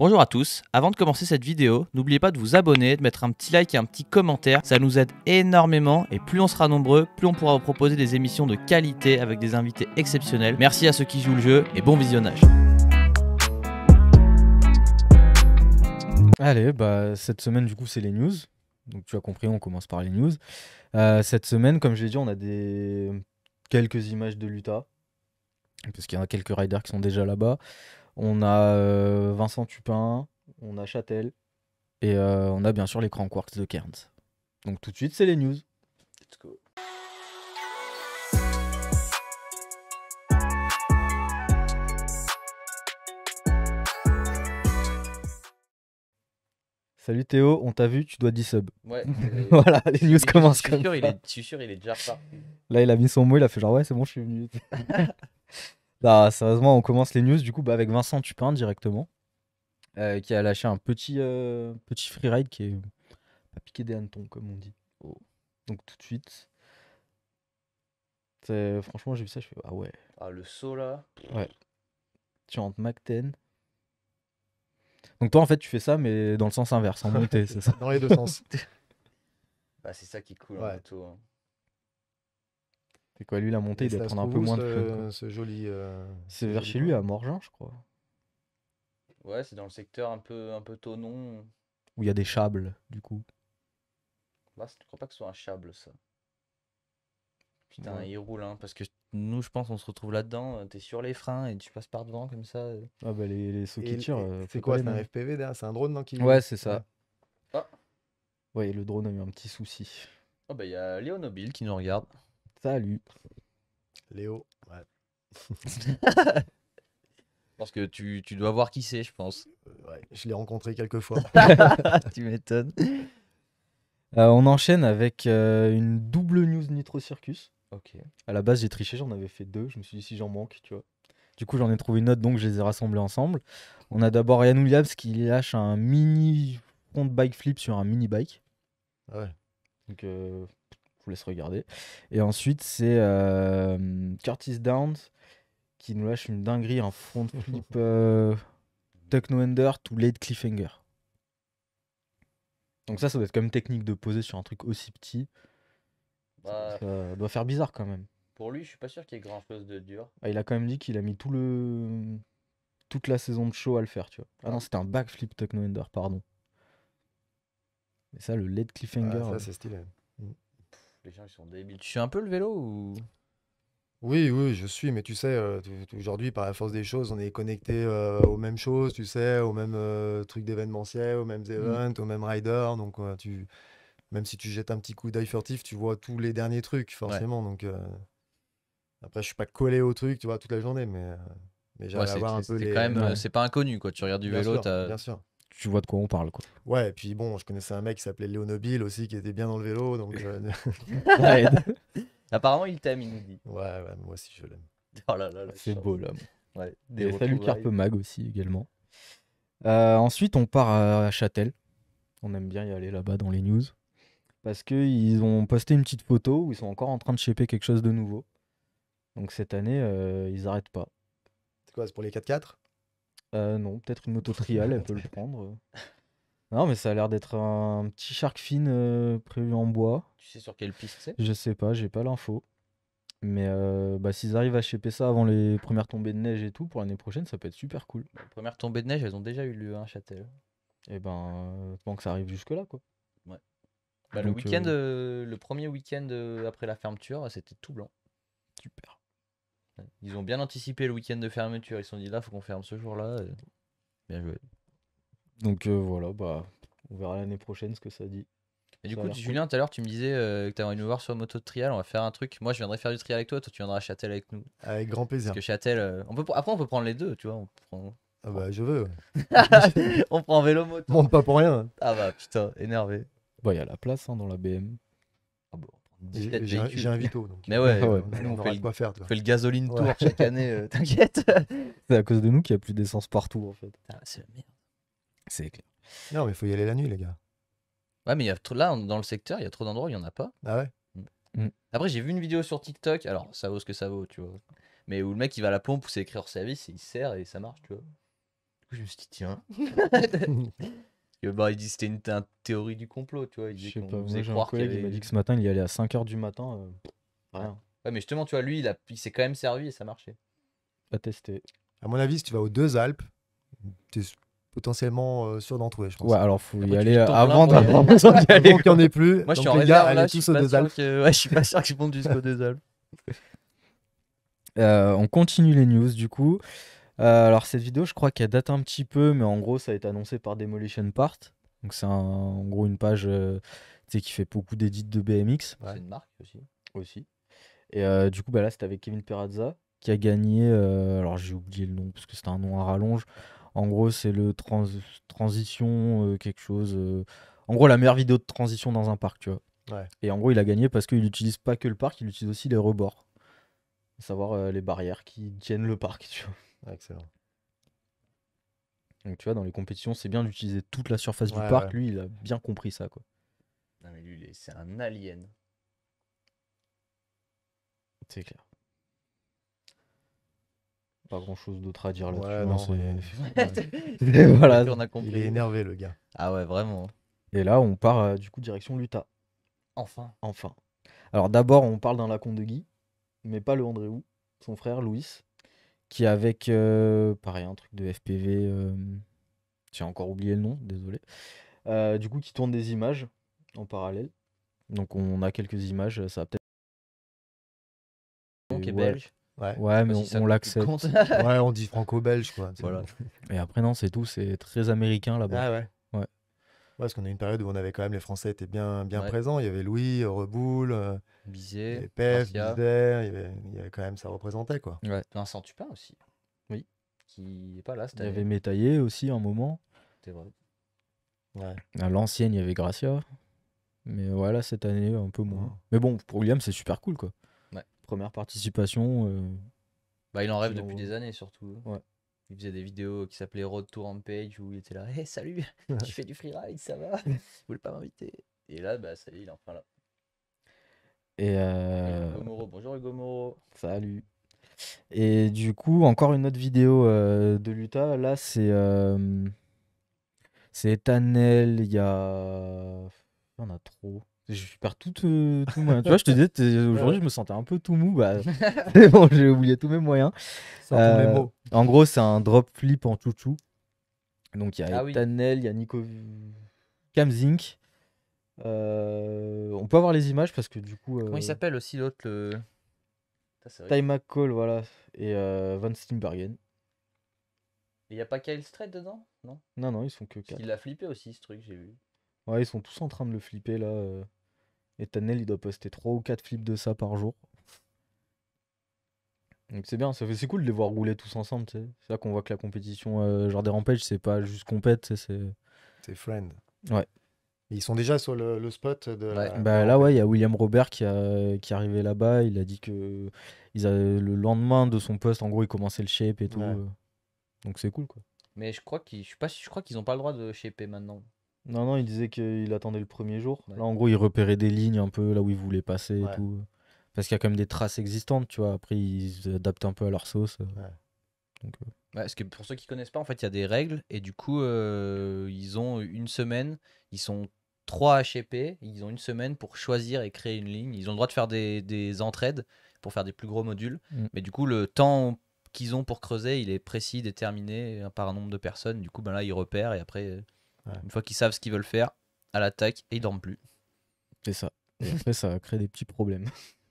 Bonjour à tous, avant de commencer cette vidéo, n'oubliez pas de vous abonner, de mettre un petit like et un petit commentaire, ça nous aide énormément et plus on sera nombreux, plus on pourra vous proposer des émissions de qualité avec des invités exceptionnels. Merci à ceux qui jouent le jeu et bon visionnage. Allez, cette semaine du coup c'est les news. Donc tu as compris, on commence par les news. Cette semaine, comme je l'ai dit, on a quelques images de l'Utah. Parce qu'il y en a quelques riders qui sont déjà là-bas. On a Vincent Tupin, on a Châtel et on a bien sûr les Crank Works de Cairns. Donc tout de suite, c'est les news. Let's go. Salut Théo, on t'a vu, tu dois 10 subs. Ouais. Voilà, les news commencent comme ça. Je suis sûr, il est déjà reparti. Là, il a mis son mot, il a fait genre ouais, c'est bon, je suis venu. Là, sérieusement, on commence les news du coup avec Vincent Tupin directement, qui a lâché un petit freeride qui est pas piqué des hannetons comme on dit. Oh. Donc tout de suite, franchement j'ai vu ça, je fais ah ouais. Ah le saut là. Ouais. Tu rentres Mac 10. Donc toi en fait tu fais ça mais dans le sens inverse, en montée, c'est ça? Dans les deux sens. Bah c'est ça qui est cool Ouais. en moto. Hein. C'est quoi lui la montée, Et il doit ça prendre se un peu trouve où, moins de fun, quoi. ce joli. C'est vers chez lui à Morgin je crois. Ouais, c'est dans le secteur un peu Thonon. Où il y a des chables du coup. Bah, je crois pas que ce soit un chable ça. Putain, Ouais. il roule hein, parce que nous je pense on se retrouve là-dedans, t'es sur les freins et tu passes par devant comme ça. Ah bah les sauts qui tirent. C'est faut quoi, pas c'est les un nommer. FPV derrière? C'est un drone non, qui... Ouais c'est ça. Ouais. Ah. Ouais, le drone a eu un petit souci. Oh bah il y a Léo Nobile qui nous regarde. Salut. Léo, ouais. Parce que tu dois voir qui c'est, je pense. Ouais, je l'ai rencontré quelques fois. Tu m'étonnes. On enchaîne avec une double news Nitro Circus. Ok. À la base, j'ai triché, j'en avais fait 2. Je me suis dit si j'en manque, tu vois. Du coup, j'en ai trouvé une autre, donc je les ai rassemblés ensemble. On a d'abord Yann Williams qui lâche un mini front bike flip sur un mini bike. Ouais. Donc, je vous laisse regarder. Et ensuite, c'est Curtis Downs qui nous lâche une dinguerie, un front flip Tuck No Under to late cliffhanger. Donc ça doit être quand même technique de poser sur un truc aussi petit. Bah, Ça doit faire bizarre quand même. pour lui, je suis pas sûr qu'il y ait grand chose de dur. Ah, il a quand même dit qu'il a mis toute la saison de show à le faire, tu vois. Ah non, c'était un backflip Tuck No Under, pardon. Mais ça, le late cliffhanger. Ah, ça, c'est stylé. Les gens ils sont débiles. Tu suis un peu le vélo ou Oui, oui, je suis, mais tu sais, aujourd'hui, par la force des choses, on est connecté aux mêmes choses, tu sais, aux mêmes trucs d'événementiel, aux mêmes events, aux mêmes riders. Donc, même si tu jettes un petit coup d'œil furtif, tu vois tous les derniers trucs, forcément. Donc, après, je suis pas collé au truc, tu vois, toute la journée, mais j'arrive à voir un peu les. quand même, Ouais. c'est pas inconnu quoi. Tu regardes du Bien vélo, sûr, t'as. bien sûr. Tu vois de quoi on parle, quoi. Ouais, et puis bon, je connaissais un mec qui s'appelait Léo Nobile aussi, qui était bien dans le vélo, donc Ça aide. Apparemment, il t'aime, il nous dit. ouais, moi aussi je l'aime. Oh là là, la C'est chance. beau, là. Ouais. Et salut retrouvailles. Carpe Mag aussi, également. Ensuite, on part à Châtel. On aime bien y aller là-bas dans les news. Parce qu'ils ont posté une petite photo où ils sont encore en train de shaper quelque chose de nouveau. Donc cette année, ils arrêtent pas. C'est quoi, c'est pour les 4x4? Non, peut-être une moto trial, elle peut le prendre. Non, mais ça a l'air d'être un petit shark fin prévu en bois. Tu sais sur quelle piste c'est? Je sais pas, j'ai pas l'info. Mais s'ils arrivent à shaper ça avant les premières tombées de neige et tout, pour l'année prochaine, ça peut être super cool. Les premières tombées de neige, elles ont déjà eu lieu à Châtel. Et tant que ça arrive jusque-là, quoi. Bah, Donc, le premier week-end après la fermeture, c'était tout blanc. Super. Ils ont bien anticipé le week-end de fermeture. Ils se sont dit là, faut qu'on ferme ce jour-là. Bien joué. Donc voilà, on verra l'année prochaine ce que ça dit. Et du Ça a coup, l'air cool. Julien, tout à l'heure, tu me disais que tu avais envie de nous voir sur moto de trial. On va faire un truc. Moi, je viendrai faire du trial avec toi. Toi, tu viendras à Châtel avec nous. Avec grand plaisir. Parce que Châtel, après, on peut prendre les deux, tu vois. Ah bah je veux. On prend vélo moto. Monte pas pour rien. Ah bah putain, énervé. Il y a la place dans la BM. Ah bon, J'ai un Vito. Donc, Mais ouais, ouais. nous, on on aura fait de quoi faire. on fait le gasoline tour Ouais. chaque année. T'inquiète. C'est à cause de nous qu'il n'y a plus d'essence partout, en fait. Ah, c'est la merde. C'est clair. Non, mais faut y aller la nuit, les gars. Ouais, mais il y a là, dans le secteur, il y a trop d'endroits où il n'y en a pas. Ah ouais? Après, j'ai vu une vidéo sur TikTok, alors ça vaut ce que ça vaut, tu vois. Mais où le mec il va à la pompe où c'est écrit hors service et il sert et ça marche, tu vois. coup, je me suis dit, tiens. Il dit que c'était une théorie du complot, tu vois. Il Je disait sais qu'on pas, nous moi faisait j'ai un croire qu'il y collègue, il m'a avait... dit que ce matin il y allait à 5h du matin. Rien, Ouais, mais justement, tu vois, lui, il s'est quand même servi et ça marchait. pas testé. À mon avis, si tu vas aux deux Alpes, tu es potentiellement sûr d'en trouver, je pense. Ouais, alors faut y Après, tu aller jettes ton avant plein pour y d'avoir aller. besoin d'y aller. Avant qu'il n'y en ait plus. Moi, je donc suis en les gars, réserve, là, allez je suis tous aux pas deux sûr Alpes. que... Ouais, je suis pas sûr que je monte jusqu'aux deux Alpes. On continue les news du coup. Alors cette vidéo, je crois qu'elle date un petit peu, mais en gros, ça a été annoncé par Demolition Part. Donc c'est en gros une page tu sais, qui fait beaucoup d'édits de BMX Ouais. C'est une marque aussi. aussi. Et du coup, bah là, c'était avec Kevin Perazza qui a gagné. Alors j'ai oublié le nom parce que c'était un nom à rallonge. En gros, c'est le transition quelque chose. En gros, la meilleure vidéo de transition dans un parc, tu vois. Ouais. Et en gros, il a gagné parce qu'il n'utilise pas que le parc, il utilise aussi les rebords. À savoir les barrières qui tiennent le parc, tu vois. Excellent. Donc tu vois, dans les compétitions, c'est bien d'utiliser toute la surface du Ouais, parc. ouais. Lui, il a bien compris ça, quoi. Non, mais lui, c'est un alien. C'est clair. Pas grand chose d'autre à dire là-dessus. Ouais, hein, non, voilà. On a Il est compris. énervé, le gars. Ah ouais, vraiment. Et là, on part du coup direction l'Utah. Enfin. Enfin. Alors d'abord, on parle d'un lacon de Guy, mais pas le Andréou, son frère Louis, qui est avec, pareil, un truc de FPV. J'ai encore oublié le nom, désolé. Du coup, qui tourne des images en parallèle. Donc on a quelques images, ça va peut-être. Donc, est Ouais. belge. Ouais. Ouais, mais Je sais pas si ça on compte. l'accepte. Ouais, on dit franco-belge, quoi. C'est Voilà. bon. Et après, non, c'est tout, c'est très américain là-bas. Ah ouais. Ouais. Ouais, parce qu'on a une période où on avait quand même les Français étaient bien Ouais. présents. Il y avait Louis, Reboul, il y Bizet, avait Pef, Marcia. Bizet, il y avait quand même ça représentait, quoi. Ouais. Vincent Tupin aussi. Oui. Qui est pas là cette Il y année. avait Métaillé aussi un moment. C'est vrai. Ouais. À l'ancienne, il y avait Gracia. Mais voilà, cette année, un peu moins. Ouais. Mais bon, pour William, c'est super cool, quoi. Ouais. Première participation. Bah, il en rêve Sinon, depuis des années surtout. Ouais. Il faisait des vidéos qui s'appelaient Road to Rampage où il était là. Hey, salut, tu fais du freeride, ça va? Vous voulez pas m'inviter? Et là, bah, ça y est, il est enfin là. Et Hugo Moreau. Bonjour Hugo Moreau. salut. Et du coup, encore une autre vidéo de l'Utah. Là, c'est Ethanel. Il y en a trop. Je perds tout moyen. Tu vois, je te disais, aujourd'hui, je me sentais un peu tout mou. Bah, c'est bon, j'ai oublié tous mes moyens. Sors tous les mots. En gros, c'est un drop flip en chouchou. Donc, il y a Ah oui. Ethanel, il y a Nico Kamzink. On peut avoir les images parce que du coup. Comment il s'appelle aussi l'autre Ça, c'est vrai. Ty McCall, voilà. Et Van Steenbergen. Il y a pas Kyle Strait dedans? Non? Non, ils sont que Parce 4. qu'il l'a flippé aussi ce truc, j'ai vu. Ouais, ils sont tous en train de le flipper là. Ethanel, il doit poster 3 ou 4 flips de ça par jour. Donc c'est bien, c'est cool de les voir rouler tous ensemble, tu sais. C'est là qu'on voit que la compétition, genre des rampages, c'est pas juste compète, tu sais, c'est. C'est Friend. Ouais. Et ils sont déjà sur le spot de Ouais. Bah là, ouais, il y a William Robert qui est arrivé là-bas. Il a dit que le lendemain de son poste, en gros, il commençait le shape et tout. Ouais. Donc c'est cool, quoi. Mais je crois je crois qu'ils ont pas le droit de shaper maintenant. Non, il disait qu'il attendait le premier jour. Ouais. Là, en gros, il repérait des lignes un peu là où il voulait passer Ouais. et tout. Parce qu'il y a quand même des traces existantes, tu vois. Après, ils adaptent un peu à leur sauce. Donc, Ouais, parce que pour ceux qui connaissent pas, en fait, il y a des règles et du coup, ils ont une semaine, ils sont 3 à shaper, ils ont une semaine pour choisir et créer une ligne. Ils ont le droit de faire des entraides pour faire des plus gros modules, mais du coup, le temps qu'ils ont pour creuser, il est précis, déterminé par un nombre de personnes. Du coup, ben là, ils repèrent et après, une fois qu'ils savent ce qu'ils veulent faire, à l'attaque et ils dorment plus. c'est ça. Et après, ça crée des petits problèmes.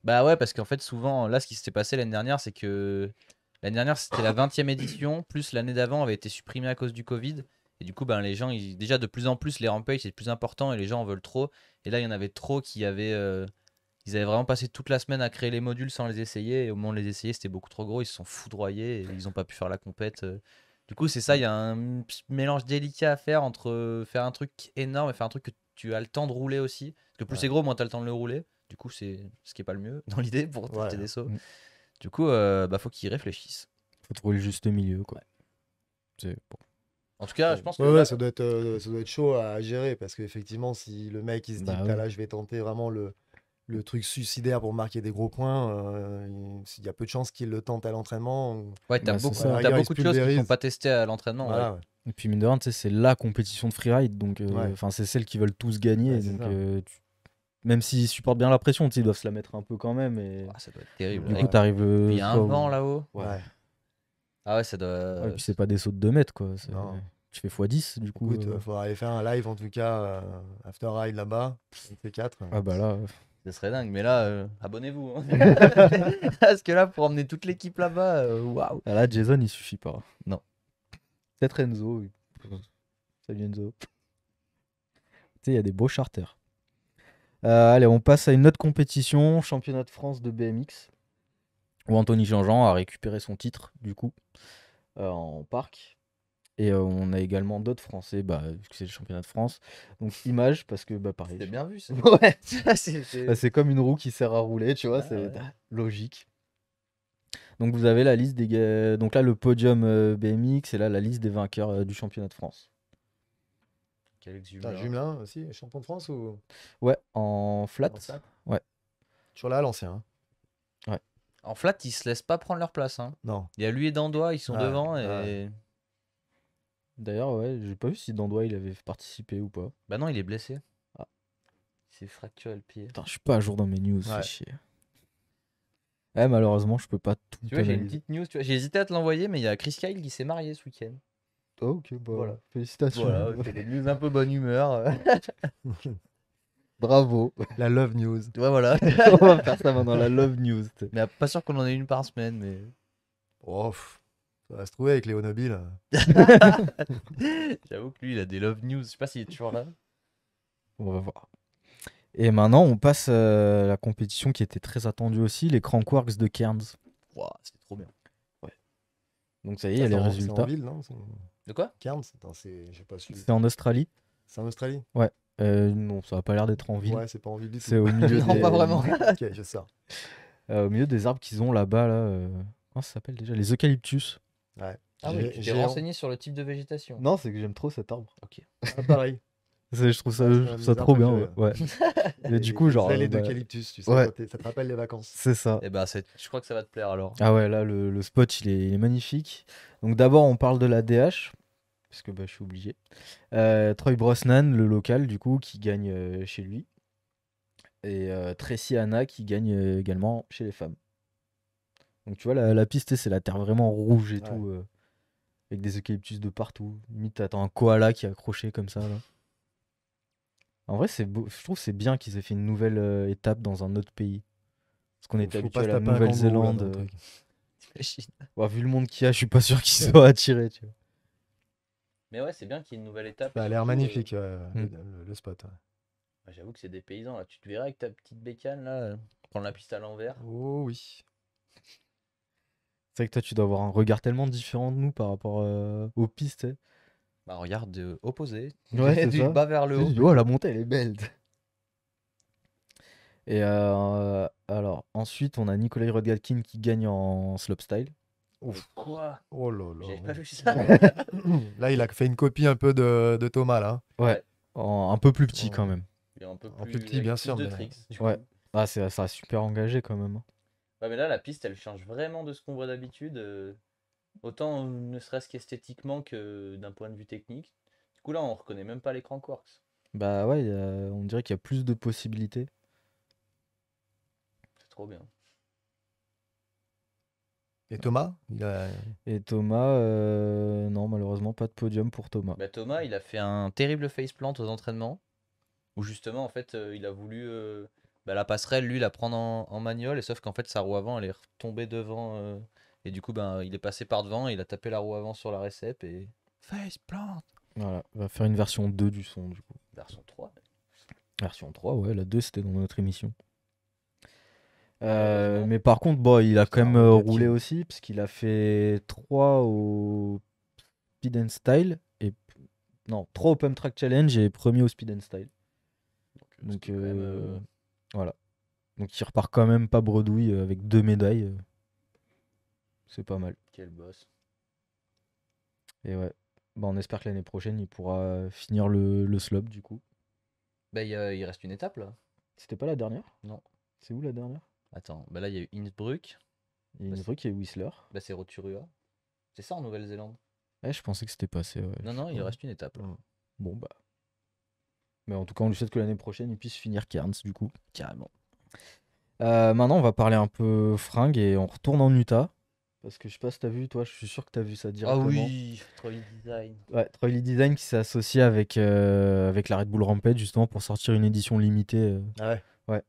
Bah ouais, parce qu'en fait, souvent, là, ce qui s'était passé l'année dernière, c'est que l'année dernière, c'était la 20e édition, plus l'année d'avant avait été supprimée à cause du Covid. Et du coup, ben, les gens, déjà de plus en plus, les rampages, c'est de plus important et les gens en veulent trop. Et là, il y en avait trop qui avaient. Ils avaient vraiment passé toute la semaine à créer les modules sans les essayer. Et au moment de les essayer, c'était beaucoup trop gros. Ils se sont foudroyés et ils n'ont pas pu faire la compète. Du coup, c'est ça, il y a un mélange délicat à faire entre faire un truc énorme et faire un truc que tu as le temps de rouler aussi. Parce que plus c'est gros, moins tu as le temps de le rouler. Du coup, c'est ce qui est pas le mieux dans l'idée pour tester des sauts. Du coup, bah, faut qu'ils réfléchissent. Faut trouver le juste milieu, quoi. Ouais. C'est bon. En tout cas, je pense que. Ouais, ça doit être chaud à gérer parce qu'effectivement, si le mec il se dit Bah putain, ouais. là, je vais tenter vraiment le truc suicidaire pour marquer des gros points, il y a peu de chances qu'il le tente à l'entraînement. Ouais, t'as Bah, c'est beaucoup, ça. À la t'as rigueur, il beaucoup se de choses qui ne sont pulvérise. pas testées à l'entraînement. Voilà, Ouais. ouais. Et puis mine de rien, tu sais, c'est la compétition de freeride, donc Ouais. c'est celle qu'ils veulent tous gagner. Ouais, c'est donc ça. même s'ils supportent bien la pression, tu sais, ils doivent se la mettre un peu quand même. Et Ah, ça doit être terrible. du Ouais. coup, t'arrives. Il y a un soit vent au- là-haut. Ouais. Ouais. Ah ouais, ça doit. Ouais, et puis c'est pas des sauts de 2 mètres, quoi. Non. Tu fais x10, du coup. Écoute, faudra aller faire un live en tout cas, after ride là-bas, C4. Ah bah là. Ça serait dingue, mais là, abonnez-vous. Hein. Parce que là, pour emmener toute l'équipe là-bas, waouh. Là, Jason, il suffit pas. Non. Peut-être Enzo. Oui. Salut Enzo. Tu sais, il y a des beaux charters. Allez, on passe à une autre compétition, championnat de France de BMX, où Anthony Jean-Jean a récupéré son titre, du coup, en parc. Et on a également d'autres Français, vu que c'est le championnat de France. Donc, image, parce que, pareil. C'est bien vu ça. Ouais. c'est- C'est comme une roue qui sert à rouler, tu vois, Ah, c'est ouais. logique. Donc, vous avez la liste des gars. Donc, là, le podium BMX, et là, la liste des vainqueurs du championnat de France. Quel T'as exuberant. Jumelin aussi, champion de France ou Ouais, en flat. En flat Ouais. toujours là, l'ancien. Hein. En flat, ils se laissent pas prendre leur place. Hein. Non. Il y a lui et Dandois, ils sont Ouais, devant. Et... ouais. D'ailleurs, ouais, j'ai pas vu si Dandois il avait participé ou pas. Bah non, il est blessé. Ah. Il s'est fracturé le pied. Putain, je suis pas à jour dans mes news, Ouais. fait chier. Malheureusement, je peux pas tout Tu vois, j'ai une analyser. petite news. Tu vois, j'ai hésité à te l'envoyer, mais il y a Chris Kyle qui s'est marié ce week-end. Oh, ok, Voilà. félicitations. Voilà, c'est des news un peu bonne humeur. Bravo. La Love News. Ouais, voilà. On va faire ça maintenant, la Love News. Mais pas sûr qu'on en ait une par semaine, mais. Oh, ça va se trouver avec Léo Nobile. J'avoue que lui, il a des love news. Je sais pas s'il est toujours là. On va voir. Et maintenant, on passe à la compétition qui était très attendue aussi, les Crankworks de Cairns. Waouh, c'était trop bien. Donc ça y est, il y a les C'est en résultats. ville, non De quoi? Cairns Attends, j'ai pas su. C'est en Australie. C'est en Australie Non, ça a pas l'air d'être en ville. Ouais, c'est pas en ville du tout. C'est au milieu Non, des... pas vraiment. Ok, je sors. au milieu des arbres qu'ils ont là-bas. Comment ça s'appelle déjà? Les eucalyptus. Ouais. Ah oui, tu t'es Géant. renseigné sur le type de végétation. Non, c'est que j'aime trop cet arbre. Ok. Ah, pareil. Je trouve ça, Ouais, c'est je un trouve des ça arbres trop bien. préférés, Ouais. Mais du coup, Les genre. allées bah, d'eucalyptus, tu sais, ouais. ça te rappelle les vacances. c'est ça. Eh ben, je crois que ça va te plaire alors. Ah ouais, là, le spot, il est magnifique. Donc d'abord, on parle de la DH, parce que je suis obligé. Troy Brosnan, le local, du coup, qui gagne chez lui. Et Tracy Anna, qui gagne également chez les femmes. Donc tu vois, la piste, c'est la terre vraiment rouge et Ouais. tout, avec des eucalyptus de partout. Limite, t'as un koala qui est accroché comme ça, là. En vrai, c'est beau. Je trouve que c'est bien qu'ils aient fait une nouvelle étape dans un autre pays. Parce qu'on était Faut habitué pas à se la taper un kangourou, là, dans Nouvelle-Zélande. le truc. T'imagines. Vu le monde qu'il y a, je suis pas sûr qu'ils soient attirés. Tu vois. Mais ouais, c'est bien qu'il y ait une nouvelle étape. Ça a et l'air surtout, magnifique, Mm. le spot. Ouais. J'avoue que c'est des paysans là. Tu te verrais avec ta petite bécane là, prendre la piste à l'envers. Oh oui. C'est vrai que toi, tu dois avoir un regard tellement différent de nous par rapport aux pistes. Tu sais. Bah regarde opposé. Ouais, c'est Du ça. bas vers le Tu haut. dis, oh, la montée, elle est belle. Et alors, ensuite, on a Nikolai Rodgalkin qui gagne en slopestyle. Quoi? Oh là là. J'avais pas vu ça. Là, il a fait une copie un peu de Thomas, là. Un peu plus petit Oh. quand même. Il est un peu Un plus, peu petit, avec bien plus sûr, de mais- tricks, du Ouais. coup. Ah, ça a super engagé quand même. Ouais, mais là, la piste, elle change vraiment de ce qu'on voit d'habitude. Autant ne serait-ce qu'esthétiquement que d'un point de vue technique. Du coup, là, on reconnaît même pas les Crankworks. Bah ouais, on dirait qu'il y a plus de possibilités. C'est trop bien. Et Thomas, Et Thomas, non, malheureusement, pas de podium pour Thomas. Bah, Thomas, il a fait un terrible faceplant aux entraînements. Où justement, en fait, il a voulu la passerelle, lui, la prendre en manuel. Et sauf qu'en fait, sa roue avant, elle est retombée devant. Et du coup, il est passé par devant. Et il a tapé la roue avant sur la récep. Et faceplant. Voilà, on va faire une version 2 du son, du coup. Version 3. Version 3, ouais, la 2, c'était dans notre émission. Malheureusement. Mais par contre, bon, il a quand même Rodgalkin. roulé aussi, parce qu'il a fait 3 au Speed and Style. Non, 3 au Pump Track Challenge et premier au Speed and Style. Donc, quand même, voilà. Donc il repart quand même pas bredouille avec 2 médailles. C'est pas mal. quel boss. Et ouais. Bah, on espère que l'année prochaine, il pourra finir le slope, du coup. Bah, il reste une étape là. C'était pas la dernière? Non. C'est où la dernière? Attends, là, il y a eu Innsbruck. Il y a une truc qui est Whistler. Bah, c'est Rotorua. C'est ça en Nouvelle-Zélande. Ouais, je pensais que c'était passé. Ouais. Non, non, il reste une étape. Là. Bon, bah. Mais en tout cas, on lui souhaite que l'année prochaine, il puisse finir Cairns, du coup. Carrément. Maintenant, on va parler un peu fringues et on retourne en Utah. Parce que je sais pas si t'as vu, toi, je suis sûr que t'as vu ça Ah directement. oui, Trolley Design. Ouais, Trolley Design qui s'est associé avec la Red Bull Rampage justement pour sortir une édition limitée. Ah ouais.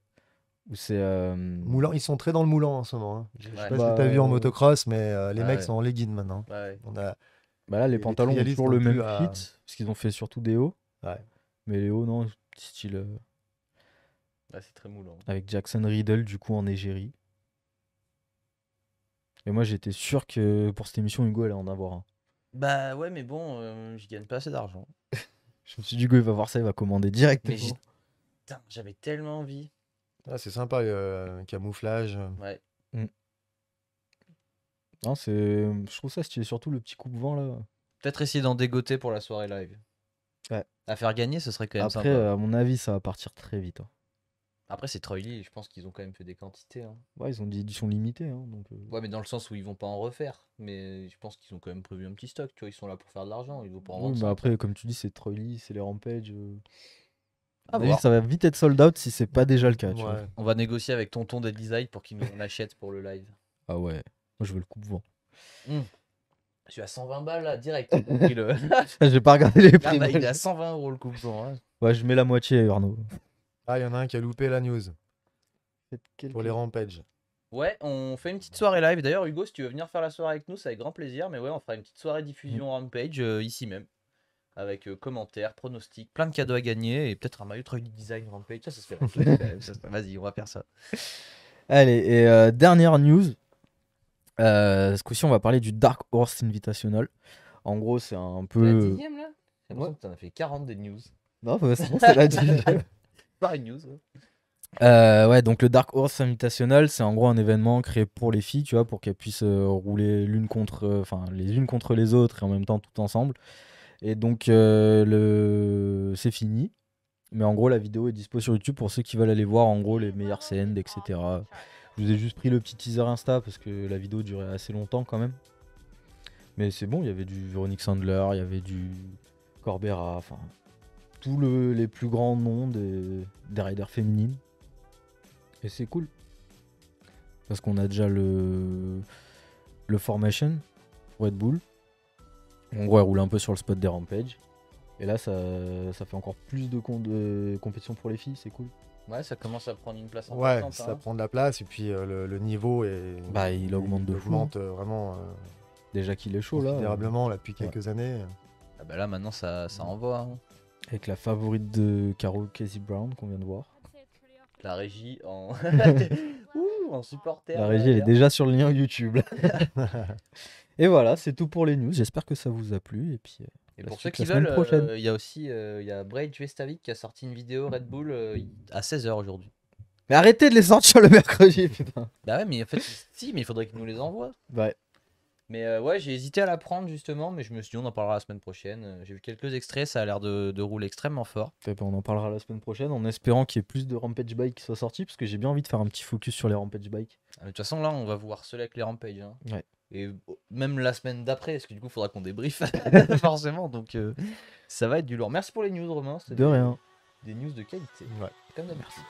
Où c'est. Moulant, ils sont très dans le moulant en ce moment, hein. Je sais Ouais. pas Bah, si t'as vu en motocross, mais les ouais, mecs ouais. sont en legging maintenant. Ouais. On a Bah là, les les pantalons ont trialistes toujours n'ont le même plus à- fit. Parce qu'ils ont fait surtout des hauts. Ouais. Mais les hauts, non, style. Ouais, c'est très moulant. Avec Jackson Riddle, du coup, en égérie. Et moi, j'étais sûr que pour cette émission, Hugo allait en avoir un. Bah ouais, mais bon, j'y gagne pas assez d'argent. Je me suis dit, Hugo, il va voir ça, il va commander directement. Mais putain, j'avais tellement envie. Ah, c'est sympa, camouflage. Ouais. Non, je trouve ça stylé, surtout le petit coupe-vent là. Peut-être essayer d'en dégoter pour la soirée live. Ouais. À faire gagner, ce serait quand même Après, sympa. à mon avis, ça va partir très vite. Hein. Après, c'est Troy Lee, je pense qu'ils ont quand même fait des quantités. Hein. Ouais, ils ont dit édition limitée. Hein, donc, Ouais, mais dans le sens où ils vont pas en refaire. Mais je pense qu'ils ont quand même prévu un petit stock. Tu vois, ils sont là pour faire de l'argent. Ils vont pas en oui, vendre mais ça. après, comme tu dis, c'est Troy Lee, c'est les Rampage. À À mon avis, voir. ça va vite être sold out si c'est pas déjà le cas. Tu vois. Ouais. On va négocier avec Tonton des Design pour qu'il nous en achète pour le live. Ah ouais, moi je veux le coupe-vent. Je suis à 120 balles là, direct. Pris le... J'ai pas regardé les Ah prix. bah, il moi, est à 120 € le coupe-vent. Hein. Ouais, je mets la moitié, Arnaud. Ah, il y en a un qui a loupé la news pour les Rampage. Ouais, on fait une petite soirée live. D'ailleurs, Hugo, si tu veux venir faire la soirée avec nous, c'est avec grand plaisir. Mais ouais, on fera une petite soirée diffusion Rampage ici même. Avec commentaires, pronostics, plein de cadeaux à gagner et peut-être un maillot Troy Design Rampage. Ça se fait. Vas-y, on va faire ça. Allez, et dernière news. Ce coup-ci, on va parler du Dark Horse Invitational. En gros, c'est un La peu. 10e là J'ai l'impression que t'en as fait 40 des news. Non, bah, c'est la 10e. Pas une news. Ouais. Ouais, donc le Dark Horse Invitational, c'est en gros un événement créé pour les filles, tu vois, pour qu'elles puissent rouler les unes contre les autres et en même temps tout ensemble. Et donc c'est fini. Mais en gros, la vidéo est dispo sur YouTube pour ceux qui veulent aller voir en gros les meilleures scènes, etc. Je vous ai juste pris le petit teaser Insta parce que la vidéo durait assez longtemps quand même. Mais c'est bon, il y avait du Véronique Sandler, il y avait du Corbera, enfin tous les plus grands noms des riders féminines. Et c'est cool. Parce qu'on a déjà le Formation pour Red Bull. En gros, elle roule un peu sur le spot des Rampage. Et là, ça fait encore plus de compétition pour les filles, c'est cool. Ouais, ça commence à prendre une place Ouais, importante. ça hein. prend de la place et puis le niveau Bah, il augmente de fou. augmente vraiment Déjà qu'il est chaud là. considérablement là, depuis quelques années. Ah bah là, maintenant, ça envoie. Hein. Avec la favorite de Caro Casey Brown qu'on vient de voir. La régie en. En supporter. La régie, elle est déjà sur le lien YouTube. Et voilà, c'est tout pour les news. J'espère que ça vous a plu. Et puis, Et la pour ceux suite qui la semaine veulent, prochaine. il y a aussi il y a Braid Juestavik qui a sorti une vidéo Red Bull à 16h aujourd'hui. Mais arrêtez de les sortir le mercredi, putain. Bah ouais, mais en fait, si, mais il faudrait qu'ils nous les envoient. Ouais. Mais ouais, j'ai hésité à la prendre justement, mais je me suis dit on en parlera la semaine prochaine. J'ai vu quelques extraits, ça a l'air de rouler extrêmement fort. On en parlera la semaine prochaine en espérant qu'il y ait plus de Rampage Bike qui soient sortis parce que j'ai bien envie de faire un petit focus sur les Rampage Bike. De toute façon, là, on va vous harceler avec les Rampage. Hein. Ouais. Et même la semaine d'après, parce que du coup, il faudra qu'on débriefe forcément. Donc, ça va être du lourd. Merci pour les news, Romain. C'était De rien. Des news de qualité. Ouais. Comme d'habitude.